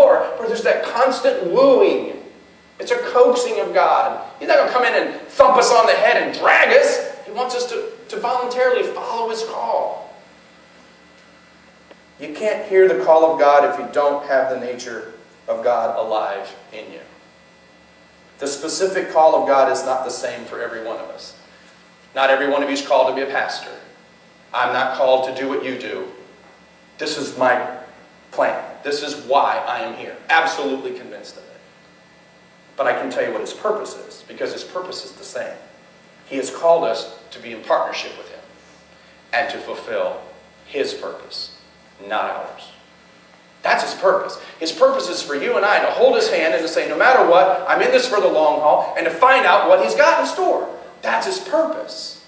more, where there's that constant wooing. It's a coaxing of God. He's not going to come in and thump us on the head and drag us. He wants us to voluntarily follow His call. You can't hear the call of God if you don't have the nature of God alive in you. The specific call of God is not the same for every one of us. Not every one of you is called to be a pastor. I'm not called to do what you do. This is my plan. This is why I am here. Absolutely convinced of it. But I can tell you what His purpose is, because His purpose is the same. He has called us to be in partnership with Him and to fulfill His purpose, not ours. That's His purpose. His purpose is for you and I to hold His hand and to say, no matter what, I'm in this for the long haul, and to find out what He's got in store. That's His purpose.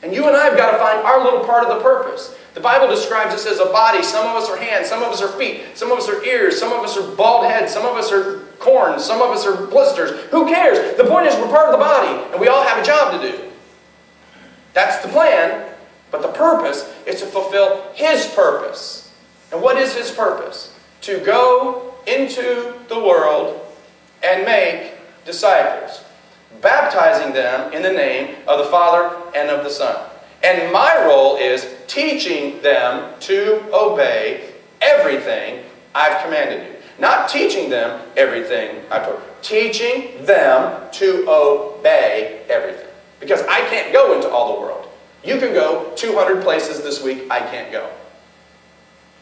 And you and I have got to find our little part of the purpose. The Bible describes us as a body. Some of us are hands, some of us are feet, some of us are ears, some of us are bald heads, some of us are corns, some of us are blisters. Who cares? The point is we're part of the body, and we all have a job to do. That's the plan, but the purpose is to fulfill His purpose. And what is His purpose? To go into the world and make disciples, baptizing them in the name of the Father and of the Son. And my role is teaching them to obey everything I've commanded you. Not teaching them everything I've told you. Teaching them to obey everything. Because I can't go into all the world. You can go 200 places this week, I can't go.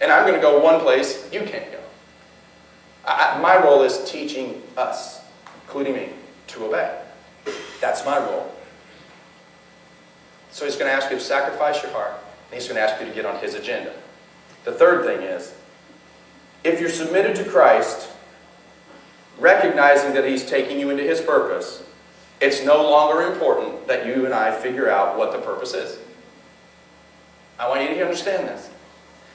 And I'm going to go one place, you can't go. My role is teaching us, including me, to obey. That's my role. So He's going to ask you to sacrifice your heart, and He's going to ask you to get on His agenda. The third thing is, if you're submitted to Christ, recognizing that He's taking you into His purpose, it's no longer important that you and I figure out what the purpose is. I want you to understand this.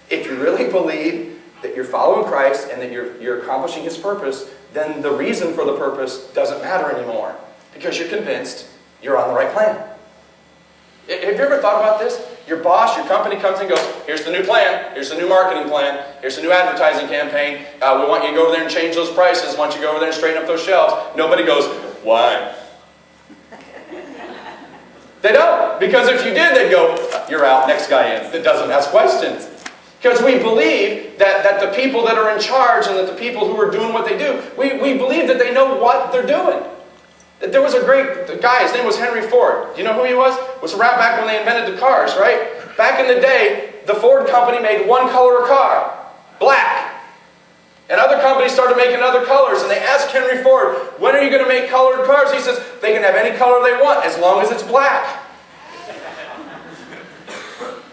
If you really believe that you're following Christ and that you're accomplishing His purpose, then the reason for the purpose doesn't matter anymore, because you're convinced you're on the right plan. Have you ever thought about this? Your boss, your company comes and goes, here's the new plan, here's the new marketing plan, here's the new advertising campaign, we want you to go over there and change those prices, we want you to go over there and straighten up those shelves. Nobody goes, why? They don't, because if you did, they'd go, you're out, next guy in, that doesn't ask questions. Because we believe that the people that are in charge and that the people who are doing what they do, we believe that they know what they're doing. There was a great guy, his name was Henry Ford. Do you know who he was? It was around back when they invented the cars, right? Back in the day, the Ford company made one color of car, black. And other companies started making other colors, and they asked Henry Ford, when are you going to make colored cars? He says, they can have any color they want, as long as it's black.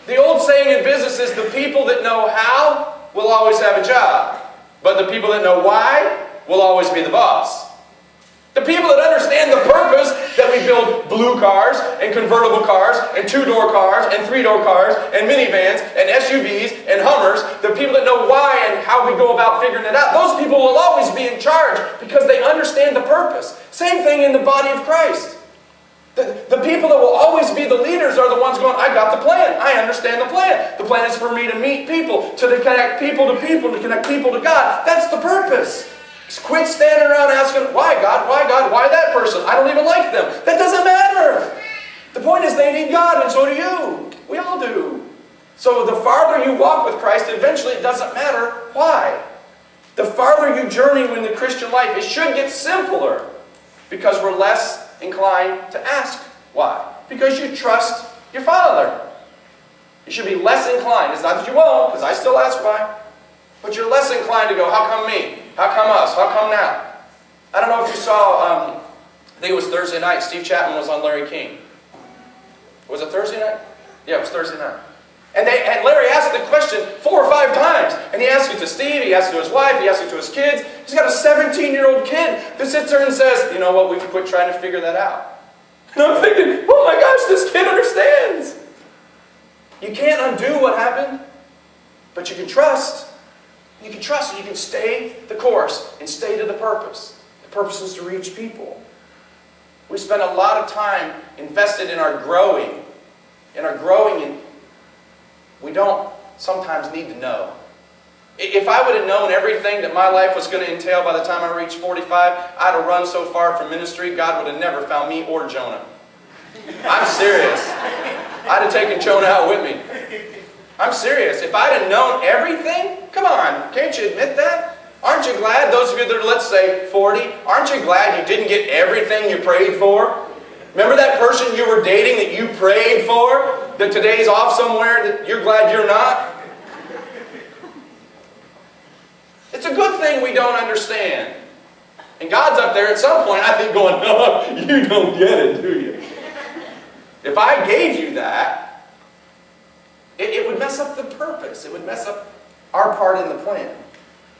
The old saying in business is, the people that know how will always have a job, but the people that know why will always be the boss. The people that understand the purpose that we build blue cars and convertible cars and two-door cars and three-door cars and minivans and SUVs and Hummers, the people that know why and how we go about figuring it out, those people will always be in charge because they understand the purpose. Same thing in the body of Christ. The people that will always be the leaders are the ones going, I got the plan. I understand the plan. The plan is for me to meet people, to connect people to people, to connect people to God. That's the purpose. Quit standing around asking, why God, why that person? I don't even like them. That doesn't matter. The point is they need God, and so do you. We all do. So the farther you walk with Christ, eventually it doesn't matter why. The farther you journey in the Christian life, it should get simpler because we're less inclined to ask why. Because you trust your Father. You should be less inclined. It's not that you won't, because I still ask why. But you're less inclined to go, how come me? How come us? How come now? I don't know if you saw, I think it was Thursday night, Steve Chapman was on Larry King. Was it Thursday night? Yeah, it was Thursday night. And Larry asked the question 4 or 5 times. And he asked it to Steve, he asked it to his wife, he asked it to his kids. He's got a 17-year-old kid that sits there and says, you know what, we can quit trying to figure that out. And I'm thinking, oh my gosh, this kid understands. You can't undo what happened, but you can trust. You can trust and you can stay the course and stay to the purpose. The purpose is to reach people. We spend a lot of time invested in our growing. And we don't sometimes need to know. If I would have known everything that my life was going to entail by the time I reached 45, I'd have run so far from ministry, God would have never found me or Jonah. I'm serious. I'd have taken Jonah out with me. I'm serious. If I'd have known everything, come on, can't you admit that? Aren't you glad, those of you that are, let's say, 40, aren't you glad you didn't get everything you prayed for? Remember that person you were dating that you prayed for, that today's off somewhere, that you're glad you're not? It's a good thing we don't understand. And God's up there at some point, I think, going, no, you don't get it, do you? If I gave you that, it would mess up the purpose. It would mess up our part in the plan.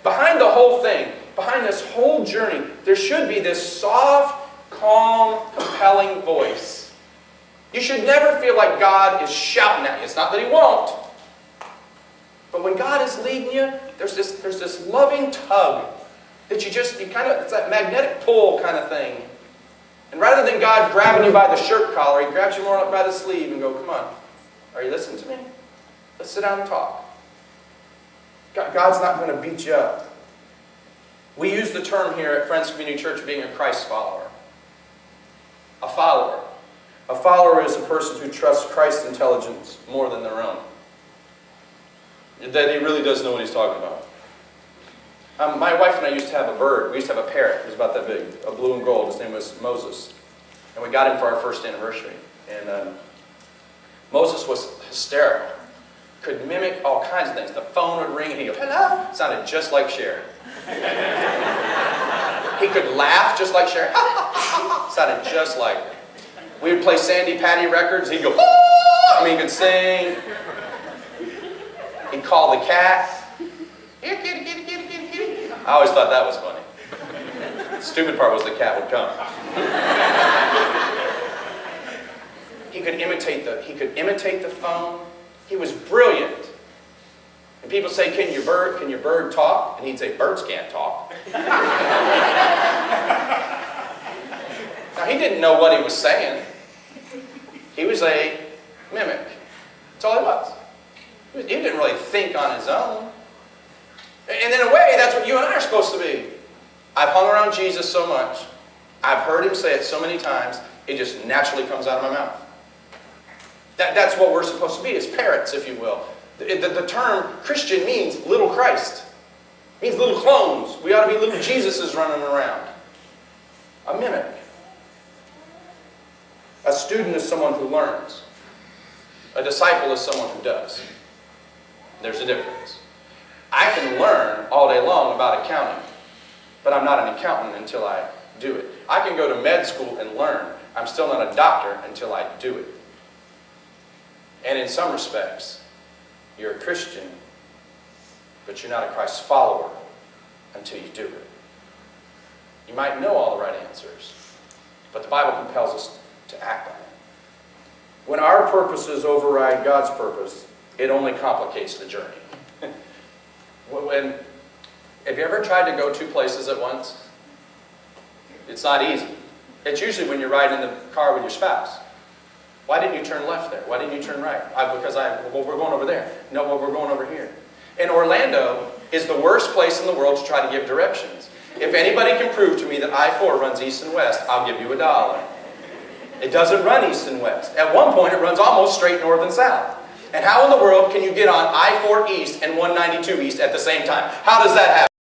Behind the whole thing, behind this whole journey, there should be this soft, calm, compelling voice. You should never feel like God is shouting at you. It's not that He won't. But when God is leading you, there's this loving tug that it's that magnetic pull kind of thing. And rather than God grabbing you by the shirt collar, He grabs you more up by the sleeve and go, come on, are you listening to me? Let's sit down and talk. God's not going to beat you up. We use the term here at Friends Community Church being a Christ follower. A follower. A follower is a person who trusts Christ's intelligence more than their own. That he really does know what he's talking about. My wife and I used to have a bird. We used to have a parrot. It was about that big, a blue and gold. His name was Moses. And we got him for our first anniversary. And Moses was hysterical. Could mimic all kinds of things. The phone would ring and he'd go, hello. Sounded just like Cher. He could laugh just like Cher. Sounded just like her. We would play Sandy Patty records. He'd go, ah! I mean, he could sing. He'd call the cat. Here, kitty, kitty, kitty, kitty, kitty. I always thought that was funny. The stupid part was the cat would come. He could imitate the phone. He was brilliant. And people say, can your bird talk? And he'd say, birds can't talk. Now, he didn't know what he was saying. He was a mimic. That's all he was. He didn't really think on his own. And in a way, that's what you and I are supposed to be. I've hung around Jesus so much. I've heard Him say it so many times, it just naturally comes out of my mouth. That's what we're supposed to be, as parrots, if you will. The term Christian means little Christ. It means little clones. We ought to be little Jesuses running around. A mimic. A student is someone who learns. A disciple is someone who does. There's a difference. I can learn all day long about accounting, but I'm not an accountant until I do it. I can go to med school and learn. I'm still not a doctor until I do it. And in some respects, you're a Christian, but you're not a Christ follower until you do it. You might know all the right answers, but the Bible compels us to act on it. When our purposes override God's purpose, it only complicates the journey. Have you ever tried to go two places at once? It's not easy. It's usually when you're riding in the car with your spouse. Why didn't you turn left there? Why didn't you turn right? Well, we're going over there. No, well, we're going over here. And Orlando is the worst place in the world to try to give directions. If anybody can prove to me that I-4 runs east and west, I'll give you $1. It doesn't run east and west. At one point, it runs almost straight north and south. And how in the world can you get on I-4 east and 192 east at the same time? How does that happen?